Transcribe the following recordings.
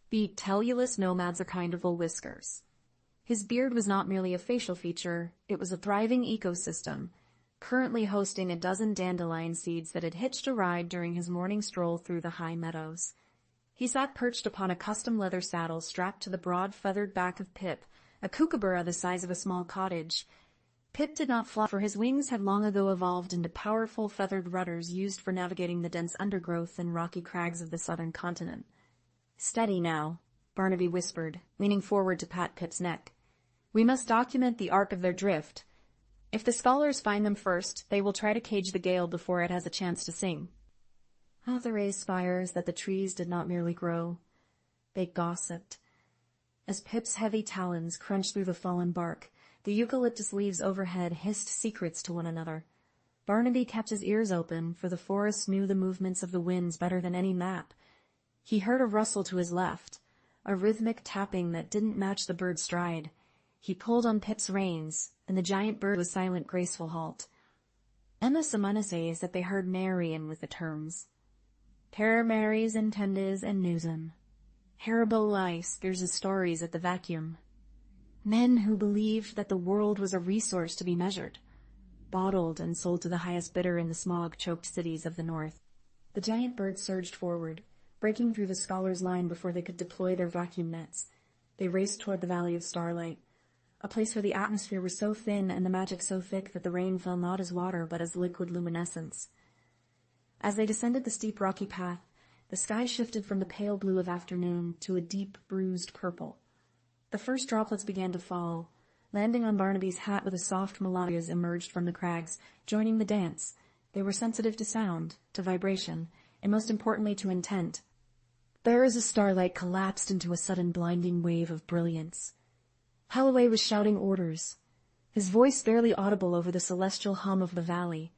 The tellulous nomads are kind of full whiskers. His beard was not merely a facial feature, it was a thriving ecosystem, currently hosting a dozen dandelion seeds that had hitched a ride during his morning stroll through the high meadows. He sat perched upon a custom leather saddle strapped to the broad feathered back of Pip, a kookaburra the size of a small cottage. Pip did not fly, for his wings had long ago evolved into powerful feathered rudders used for navigating the dense undergrowth and rocky crags of the southern continent. "Steady now," Barnaby whispered, leaning forward to pat Pip's neck. "We must document the arc of their drift. If the scholars find them first, they will try to cage the gale before it has a chance to sing." How the raised spires that the trees did not merely grow, they gossiped. As Pip's heavy talons crunched through the fallen bark, the eucalyptus leaves overhead hissed secrets to one another. Barnaby kept his ears open, for the forest knew the movements of the winds better than any map. He heard a rustle to his left, a rhythmic tapping that didn't match the bird's stride. He pulled on Pip's reins, and the giant bird was silent, graceful halt. Emma Samana says that they heard Marian with the terms. "Terror Marys and Tendes and News'em. Haribo lice, there's his stories at the vacuum." Men who believed that the world was a resource to be measured, bottled and sold to the highest bidder in the smog-choked cities of the north. The giant bird surged forward, breaking through the scholars' line before they could deploy their vacuum nets. They raced toward the Valley of Starlight, a place where the atmosphere was so thin and the magic so thick that the rain fell not as water but as liquid luminescence. As they descended the steep rocky path, the sky shifted from the pale blue of afternoon to a deep, bruised purple. The first droplets began to fall, landing on Barnaby's hat with a soft melody as emerged from the crags, joining the dance. They were sensitive to sound, to vibration, and most importantly to intent. There as the starlight collapsed into a sudden blinding wave of brilliance. Holloway was shouting orders, his voice barely audible over the celestial hum of the valley.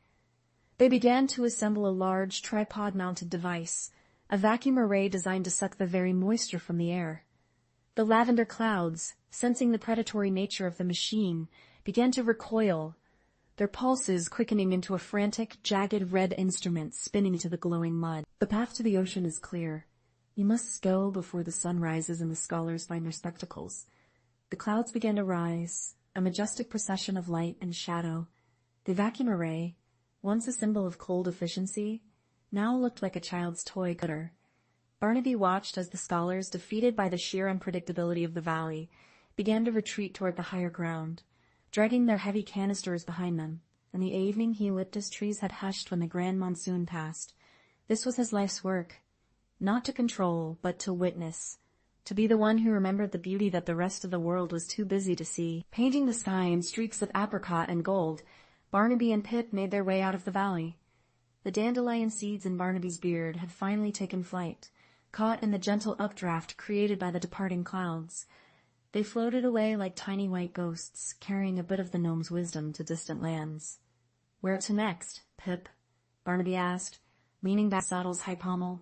They began to assemble a large, tripod-mounted device, a vacuum array designed to suck the very moisture from the air. The lavender clouds, sensing the predatory nature of the machine, began to recoil, their pulses quickening into a frantic, jagged red instrument spinning into the glowing mud. "The path to the ocean is clear. You must go before the sun rises and the scholars find their spectacles." The clouds began to rise, a majestic procession of light and shadow. The vacuum array, once a symbol of cold efficiency, now looked like a child's toy cutter. Barnaby watched as the scholars, defeated by the sheer unpredictability of the valley, began to retreat toward the higher ground, dragging their heavy canisters behind them. In the evening, eucalyptus trees had hushed when the grand monsoon passed. This was his life's work, not to control, but to witness, to be the one who remembered the beauty that the rest of the world was too busy to see. Painting the sky in streaks of apricot and gold, Barnaby and Pip made their way out of the valley. The dandelion seeds in Barnaby's beard had finally taken flight, caught in the gentle updraft created by the departing clouds. They floated away like tiny white ghosts, carrying a bit of the gnome's wisdom to distant lands. "Where to next, Pip?" Barnaby asked, leaning back saddle's high pommel.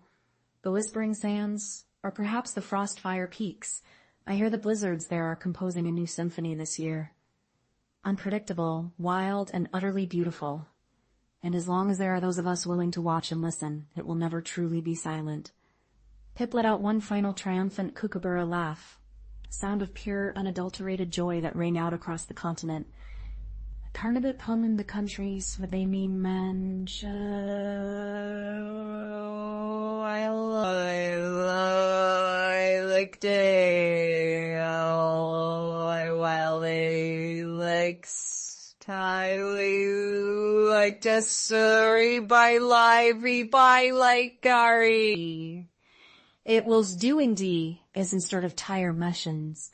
"The Whispering Sands, or perhaps the Frostfire Peaks. I hear the blizzards there are composing a new symphony this year. Unpredictable, wild, and utterly beautiful. And as long as there are those of us willing to watch and listen, it will never truly be silent." Pip let out one final triumphant kookaburra laugh, a sound of pure, unadulterated joy that rang out across the continent. "Carnibit hum in the countries where they mean manch. I like day. While they like styly like desuri by lively by like Gary. It was doing D, as in sort of tire mushions.